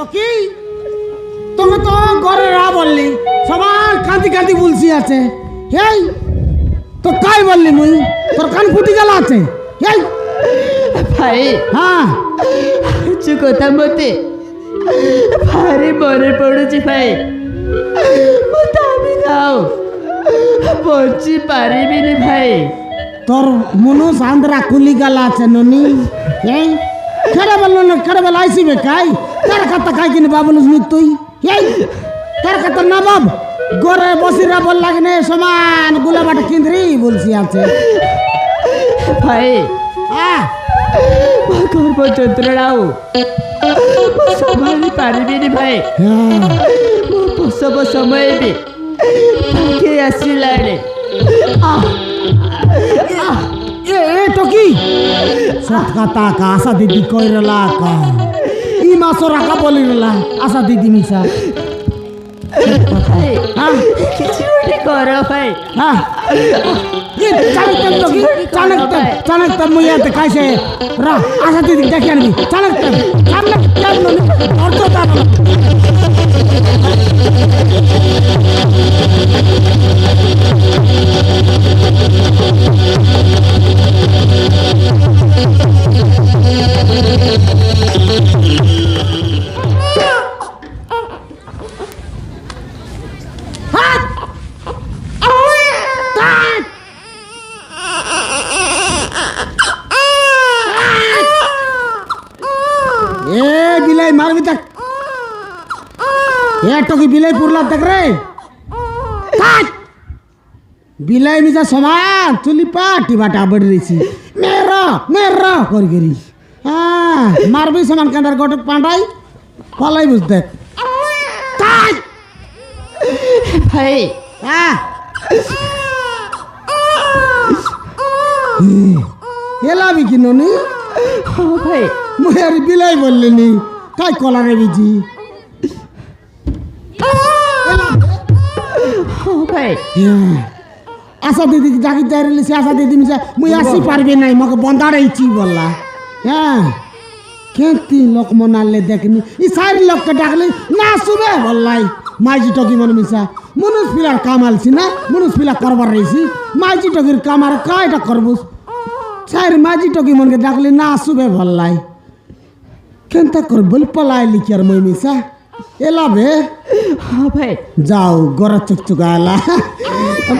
talkie তুমি তো ঘরে রা বললি সবার কাঁদি কাঁদি বলছি আছে এই তো কাই বললি মুই তোর কান ফুটি গেল আছে এই ভাই হ্যাঁ কিছু কথা মতে ভারি মনে পড়েছে ভাই মতো আমি নাও বলছি পারিবিনি ভাই তোর মনো সান্দ্রা কুলি গেল আছে ননি এই কেড়ে বললো না কেড়ে বল আইসিবে কাই তার কথা কাই কিনে বাবনুস নি তুই এই তার কথা না বাব ঘরে বসিরা বল লাগনে সমান গুলাবাটা কিন্দ্রি বলছি আছে ভাই হ্যাঁ গর্ব যন্ত্রণাও সম্ভালি পারিবিনি ভাই হ্যাঁ প্রসব সময় বি তাকে আসিলানি এ টকি সৎ কথা কা আশা দিদি কইরলা কা ই মাসো রাখা বলিরলা আশা দিদি মিশা ভাই হ্যাঁ কিছু করো ভাই হ্যাঁ এ চাণক্য টকি চাণক্য মুইয়াতে কাইছে রা আশা দিদি দেখে আনবি চাণক্য অর্থ তা বিলাই মারবি তাক টকি বিলাই পুরলা দেখ রে বিলাই মিজা সমান চুলি পাটি বাটা বড় রইছি মেরা করি করি হ্যাঁ মারবি সমান কান্দার গটক পাঁডাই ফলাই বুঝ দেখ ভাই হ্যাঁ এলাবি কি ননি ও ভাই মুই আর বিলাই বললিনি কাই কলারে বিজি ও ভাই আশা দিদি ডাকি যাই রেলি আশা দিদি মিশা মুই আসি পারবি নাই মকে বন্দাড়াইছি বললা হ্যাঁ কেতি লোক মনালে দেখনি ই সাইড লোককে ডাকলি না শুবে বললাই মাইজি টকি মনে মিশা মনুষ পিলার কামালছি না মনুষ পিলা করবার রইছি মাইজি টকির কামার কাইটা করবুস সাইর মাইজি টকি মনকে ডাকলি না শুবে বললাই কেনতা কর বল পলাই লিখার মই মিশা এলাবে ও ভাই যাও গড়া চুকচুকা এলা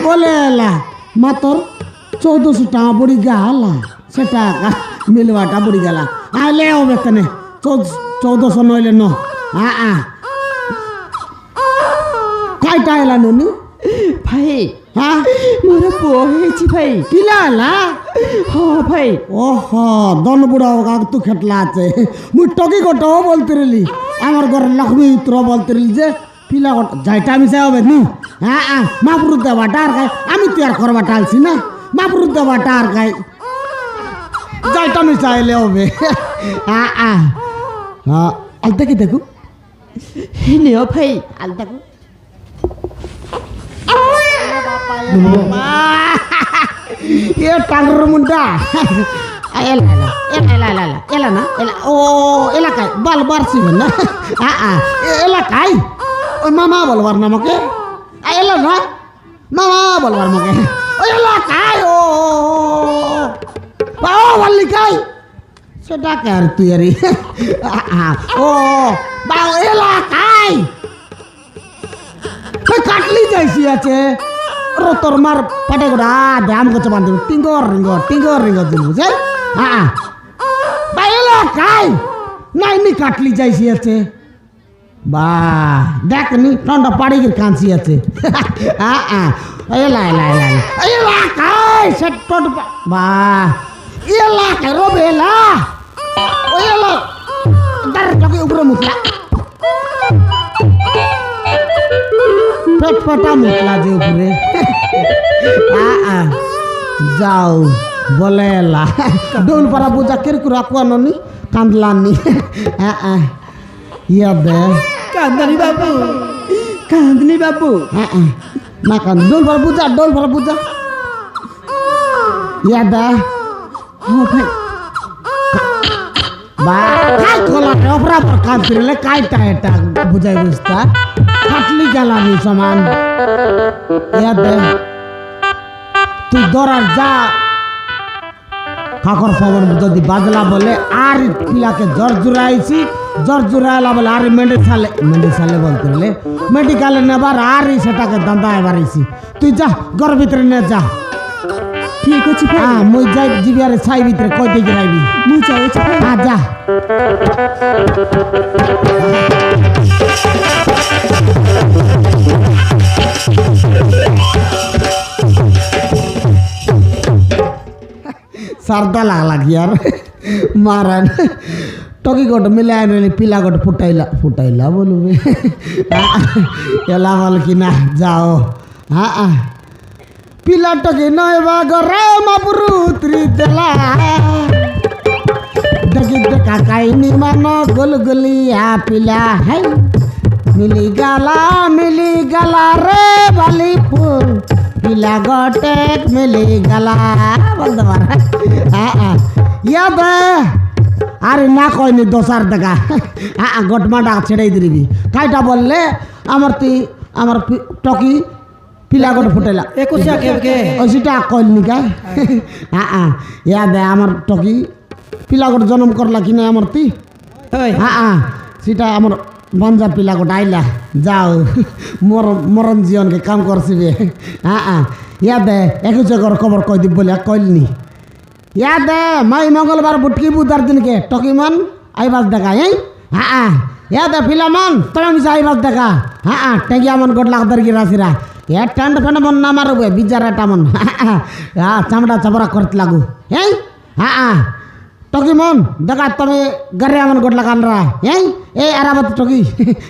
বলে এলা মাতর 1400 টাকা বুড়ি গেলা সেটা মিলবাটা বুড়ি গেলা আইলে হবে কেন 1400 নইলে ন কাইটা এলা ননি ভাই হ্যাঁ মোর পুଅ হয়েছি ভাই কিলা এলা ও ভাই ওহ দন বুড়া কাক তু খেটলা আছে মুই টকি গোটাও বলতে রেলি আমার ঘরের লক্ষ্মী উত্তর বলতে রেলি যে পিলা যাইটা মিশা হবে নি হ্যাঁ মাপুর দেবাটা আর গাই আমি তো আর করবাটা আলছি না মাপুর দেবাটা আর গাই যাইটা মিশা এলে হবে হ্যাঁ আলতা কি দেখু নিও ভাই আল দেখো এ টাঙ্গর মুন্ডা এলা না ও এলাকায় বাল বাড়ছি না এলাকায় ওই মামা বলবার না আমাকে এলা না মামা বলবার আমাকে ওই এলাকায় ও বললি কাই সেটা কে আর তুই আরে ও বা এলাকায় কাটলি যাইছি আছে তোর মার পাটে গোটা দাম করছে বান্ধব টিঙ্গর দিল বুঝে এলাকায় নাই নি কাটলি যাইছি আছে বা দেখ নি ঠান্ডা পাড়ি গিয়ে কাঁচি আছে এলাকায় সেট বা এলাকায় রবে এলা ওই এলা দাঁড়ে উপরে মুখলা ফটফটা মুখলা যে উপরে যাও বলে এলা ডোল পারা বোঝা কেরকু রাখুয়া ননি কান্দলানি ইয়া দে কান্দনি বাবু না কান্দ ডোল পারা বোঝা ইয়া দে ও ভাই বা কাই কলা অপরাপর কাজ করলে কাইটা এটা বুঝাই বুঝতা কাটলি গেলানি সমান দে তুই দরার যা কাকর খবর যদি বাজলা বলে আর পিলাকে জ্বর জুড়াইছি জ্বর জুড়াইলা বলে আর মেডিসালে বলতে হলে মেডিকালে নেবার আর সেটাকে দাঁড়ায় বাড়িছি তুই যা ঘর ভিতরে নে যা ঠিক আছে ভাই হ্যাঁ মুই যাই জিবি আর ছাই ভিতরে কই দিকে রাইবি মুই যাইছি ভাই হ্যাঁ যা सरदा लागला की यार मारन टोकी गोट मिलाय रे पिला गोट फुटाइला बोलू बे एला बोल की ना जाओ हां पिला टोकी नय बागरे मबरूत्री देला दगी दका काई नि मानो गुलगुलिया पिला है मिली गला रे बाली फूल पिला गोटेक मिली गला बोल दबार याद আরে না কইনি দোসার দেখা গটমাটা ছেড়াই দিবি কাইটা বললে আমার টকি পিলা গোট ফুটাইলা একুশিয়া কে ওই সেটা কইনি কা ইয়াদ আমার টকি পিলা গোট জন্ম করলা কিনা আমার তুই সেটা আমার বঞ্জা পিলা গোট আইলা যাও মরণ জীবনকে কাম করছিবে ইয়াদ একুশে ঘর খবর কই দিব বলে কইলনি याद है माई मंगलवार बुटकी बुधवार दिन के टकीमन आई बात देखा है हाँ याद है फिलमन तुम से आई बात देखा हाँ टेगिया मन गोट लाख दर की राशिरा ये टंड फंड मन ना मारो बे बिचारा टामन हाँ चमड़ा चबरा करत लागू है हाँ टकीमन देखा तुम्हें गरे मन गोट लगान रहा है ए आरामत टकी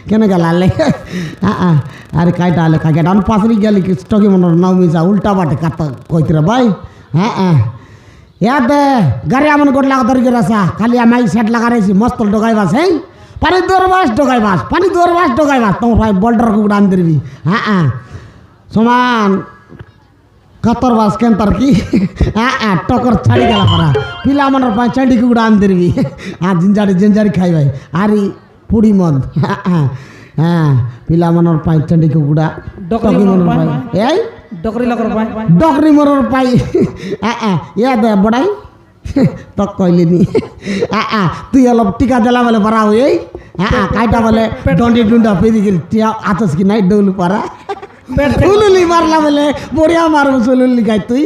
केने गला ले हाँ अरे काइटा आले काके डान पासरी गेली टकीमन नाउमी सा उल्टा बाटे काता कोइतरा भाई हाँ याद है गरे मन गोट लाख दर के रसा खाली माइक सेट लगा रही मस्त डोगाई बास है पानी दोरबास डोगाई बास तुम भाई बोल्डर को उड़ान देवी हाँ समान कतर बास केंतर की हाँ टकर छाड़ी गला पड़ा पिला मन पाए चंडी को उड़ान देवी हाँ जिंजारी खाई भाई आरी पूरी मन हाँ पिला मन पाए चंडी को उड़ा डोकरी मन पाए डोकरी मरर पाई याद है बड़ाई तो कहली नी तुई अलग टीका दिला बोले बड़ा हुए काइटा बोले डंडी डुंडा पेदी टिया आतस की नाइट डोलू पारा उलुली मारला बोले बढ़िया मारो उलुली गाय तुई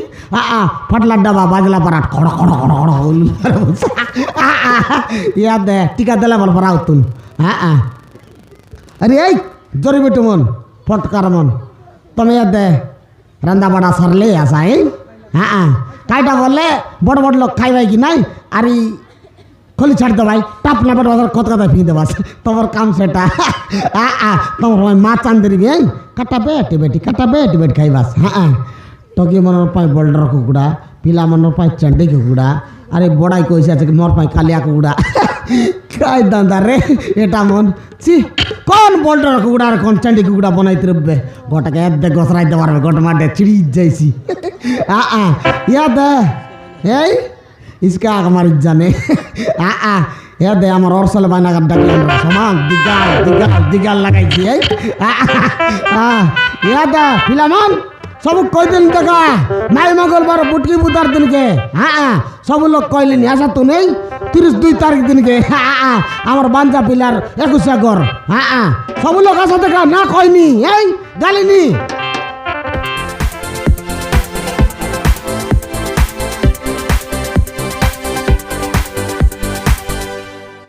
फटला डबा बाजला पारा खड़ा खड़ा खड़ा खड़ा उलुली मारो याद है टीका दिला बोले बड़ा तुन अरे आई जोरी बेटू मन फटकार मन तुम याद है रंदा बड़ा सरले आसा है हाँ काइटा बोले बड़ बड़ लोग खाई भाई कि नहीं अरे खोली छाड़ दो भाई टप ना बड़ कत कत फी दे बस तुम्हार काम सेटा तुम माँ चांदरी भी काटा बेटी खाई बस हाँ टकी मन पाए बोल्डर कुकुड़ा पिला मन पाए चंडी कुकुड़ा अरे बड़ाई कैसे আছে मोर पाए कालिया कुकुड़ा काय दांदा रे एटा मन ছি कौन बोल्डर कुकुड़ा कौन चंडी कुकुड़ा बनाई तरबे गोटा के दे गोसराई देवार में गोट माटे चिड़ी जैसी याद है इसका हमारी जाने याद है हमार औरसल बना कर डकल समान दिगाल लगाई थी याद है फिलमन सब कोई दिन देखा माई मंगलवार बुटकी बुधवार दिन के सब लोग कहली ऐसा तो नहीं 32 तारीख दिन के আমার বাঞ্জা পিলার 21 ঘর सब लोग ऐसा देखा ना कहनी गालिनी